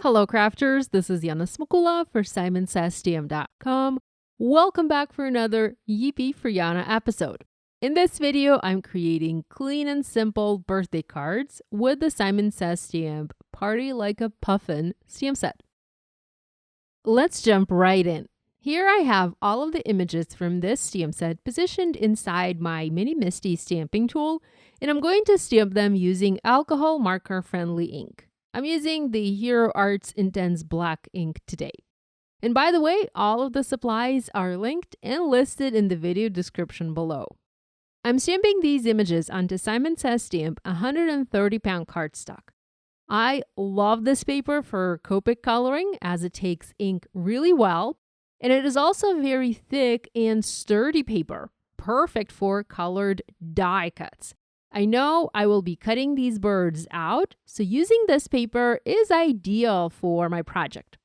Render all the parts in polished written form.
Hello crafters, this is Yana Smakula for SimonsSTM.com. Welcome back for another Yippee for Yana episode. In this video, I'm creating clean and simple birthday cards with the Simon Says Stamp Party Like a Puffin stamp set. Let's jump right in. Here I have all of the images from this stamp set positioned inside my mini MISTI stamping tool, and I'm going to stamp them using alcohol marker friendly ink. I'm using the Hero Arts Intense Black ink today. And by the way, all of the supplies are linked and listed in the video description below. I'm stamping these images onto Simon Says Stamp 130-pound cardstock. I love this paper for Copic coloring as it takes ink really well, and it is also very thick and sturdy paper, perfect for colored die cuts. I know I will be cutting these birds out, so using this paper is ideal for my project.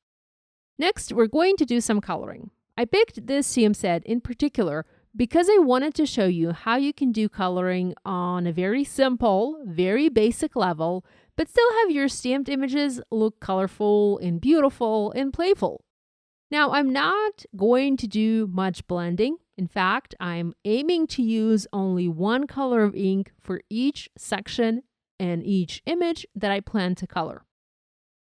Next, we're going to do some coloring. I picked this stamp set in particular because I wanted to show you how you can do coloring on a very simple, very basic level, but still have your stamped images look colorful and beautiful and playful. Now, I'm not going to do much blending. In fact, I'm aiming to use only one color of ink for each section and each image that I plan to color.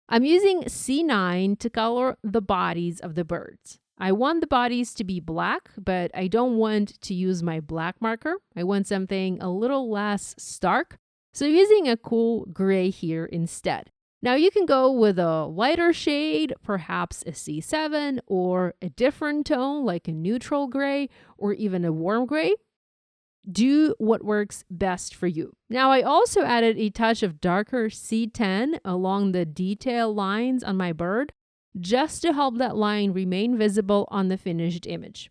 I'm using C9 to color the bodies of the birds. I want the bodies to be black, but I don't want to use my black marker. I want something a little less stark, so I'm using a cool gray here instead. Now you can go with a lighter shade, perhaps a C7, or a different tone like a neutral gray or even a warm gray. Do what works best for you. Now I also added a touch of darker C10 along the detail lines on my bird, just to help that line remain visible on the finished image.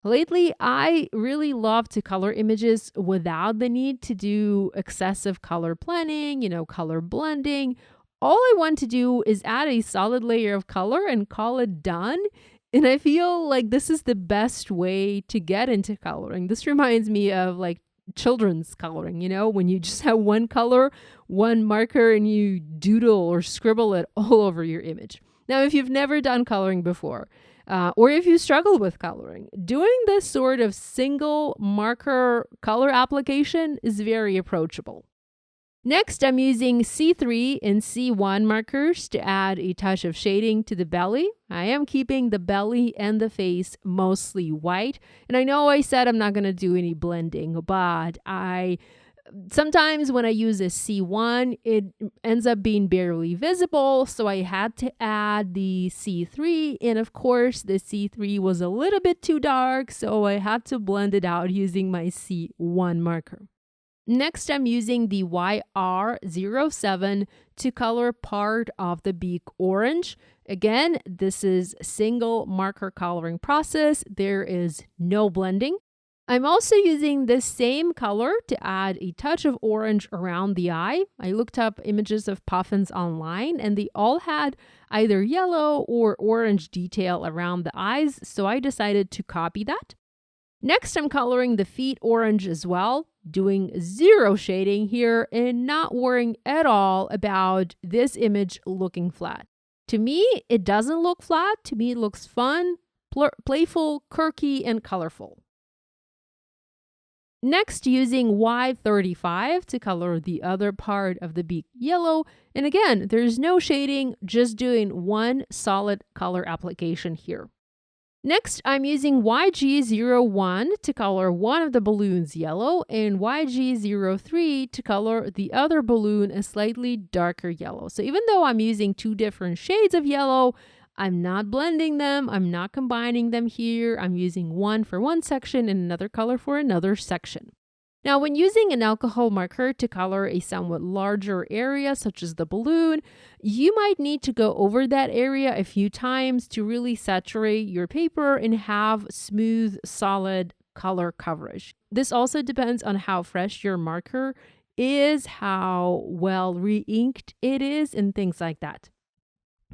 Lately, I really love to color images without the need to do excessive color planning, color blending. All I want to do is add a solid layer of color and call it done. And I feel like this is the best way to get into coloring. This reminds me of like children's coloring, when you just have one color, one marker, and you doodle or scribble it all over your image. Now, if you've never done coloring before, or if you struggle with coloring, doing this sort of single marker color application is very approachable. Next, I'm using C3 and C1 markers to add a touch of shading to the belly. I am keeping the belly and the face mostly white. And I know I said I'm not going to do any blending, but sometimes when I use a C1, it ends up being barely visible. So I had to add the C3. And of course, the C3 was a little bit too dark, so I had to blend it out using my C1 marker. Next, I'm using the YR07 to color part of the beak orange. Again, this is single marker coloring process. There is no blending. I'm also using this same color to add a touch of orange around the eye. I looked up images of puffins online and they all had either yellow or orange detail around the eyes, so I decided to copy that. Next, I'm coloring the feet orange as well, doing zero shading here and not worrying at all about this image looking flat. To me, it doesn't look flat. To me, it looks fun, playful, quirky, and colorful. Next, using Y35 to color the other part of the beak yellow. And again, there's no shading, just doing one solid color application here. Next, I'm using YG01 to color one of the balloons yellow and YG03 to color the other balloon a slightly darker yellow. So even though I'm using two different shades of yellow, I'm not blending them, I'm not combining them here. I'm using one for one section and another color for another section. Now, when using an alcohol marker to color a somewhat larger area, such as the balloon, you might need to go over that area a few times to really saturate your paper and have smooth, solid color coverage. This also depends on how fresh your marker is, how well re-inked it is, and things like that.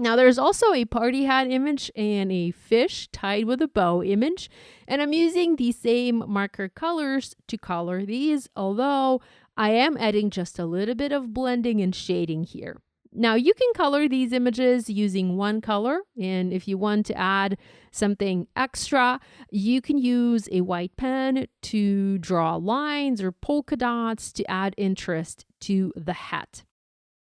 Now, there's also a party hat image and a fish tied with a bow image, and I'm using the same marker colors to color these, although I am adding just a little bit of blending and shading here. Now you can color these images using one color, and if you want to add something extra, you can use a white pen to draw lines or polka dots to add interest to the hat.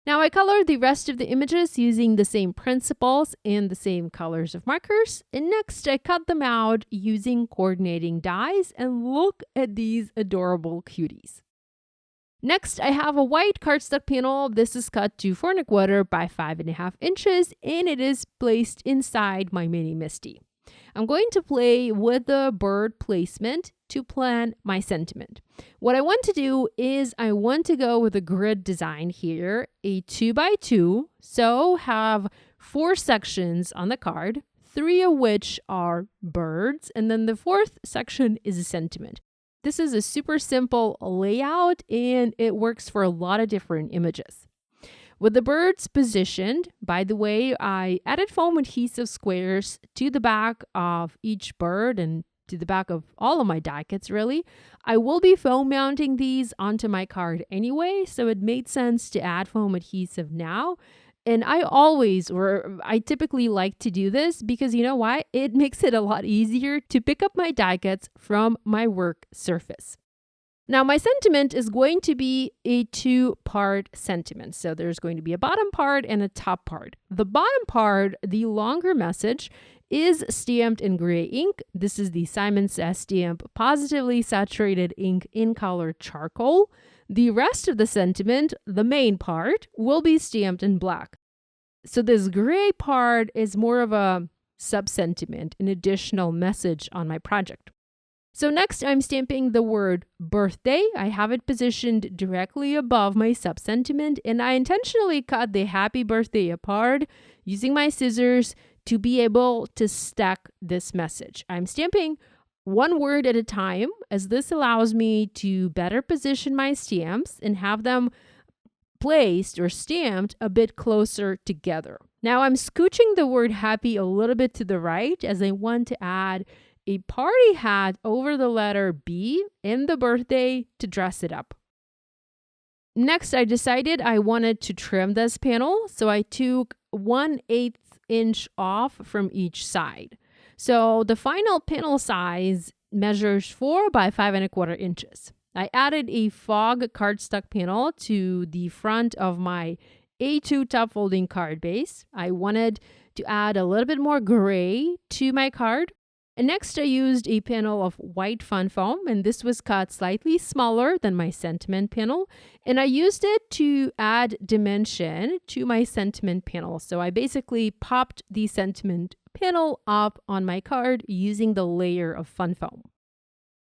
Now I colored the rest of the images using the same principles and the same colors of markers, and next I cut them out using coordinating dies, and look at these adorable cuties. Next, I have a white cardstock panel. This is cut to 4¼ by 5½ inches, and it is placed inside my mini MISTI. I'm going to play with the bird placement to plan my sentiment. What I want to do is I want to go with a grid design here, a 2x2, so have 4 sections on the card, 3 of which are birds, and then the 4th section is a sentiment. This is a super simple layout, and it works for a lot of different images. With the birds positioned, by the way, I added foam adhesive squares to the back of each bird and to the back of all of my die kits, really. I will be foam mounting these onto my card anyway, so it made sense to add foam adhesive now. And I typically like to do this because you know why? It makes it a lot easier to pick up my die cuts from my work surface. Now my sentiment is going to be a 2-part sentiment. So there's going to be a bottom part and a top part. The bottom part, the longer message, is stamped in gray ink. This is the Simon Says stamp Positively Saturated Ink in color charcoal. The rest of the sentiment, the main part, will be stamped in black. So this gray part is more of a sub-sentiment, an additional message on my project. So next I'm stamping the word birthday. I have it positioned directly above my sub-sentiment, and I intentionally cut the happy birthday apart using my scissors to be able to stack this message. I'm stamping one word at a time, as this allows me to better position my stamps and have them placed or stamped a bit closer together. Now I'm scooching the word happy a little bit to the right as I want to add a party hat over the letter B in the birthday to dress it up. Next, I decided I wanted to trim this panel, so I took 1/8 inch off from each side. So the final panel size measures 4 by 5¼ inches. I added a fog cardstock panel to the front of my A2 top folding card base. I wanted to add a little bit more gray to my card. And next I used a panel of white fun foam, and this was cut slightly smaller than my sentiment panel. And I used it to add dimension to my sentiment panel. So I basically popped the sentiment panel up on my card using the layer of fun foam.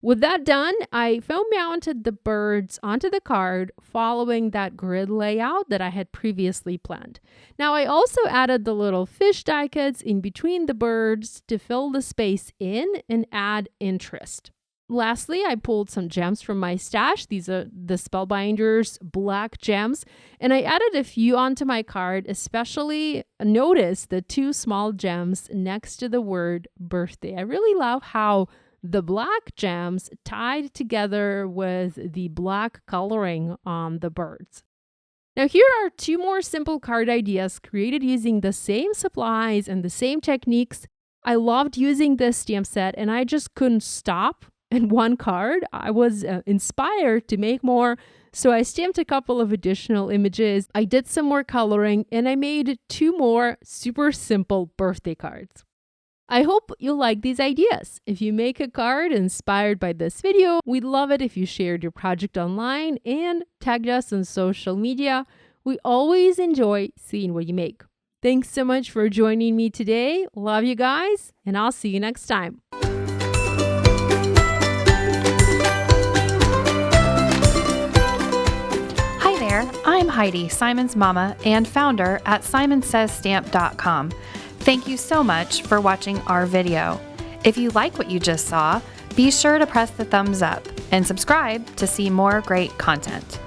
With that done, I foam mounted the birds onto the card following that grid layout that I had previously planned. Now I also added the little fish die cuts in between the birds to fill the space in and add interest. Lastly, I pulled some gems from my stash. These are the Spellbinders black gems, and I added a few onto my card, especially notice the 2 small gems next to the word birthday. I really love how the black gems tied together with the black coloring on the birds. Now here are 2 more simple card ideas created using the same supplies and the same techniques. I loved using this stamp set and I just couldn't stop in one card. I was inspired to make more, so I stamped a couple of additional images. I did some more coloring and I made 2 more super simple birthday cards. I hope you like these ideas. If you make a card inspired by this video, we'd love it if you shared your project online and tagged us on social media. We always enjoy seeing what you make. Thanks so much for joining me today. Love you guys, and I'll see you next time. Hi there, I'm Heidi, Simon's mama and founder at simonsaysstamp.com. Thank you so much for watching our video. If you like what you just saw, be sure to press the thumbs up and subscribe to see more great content.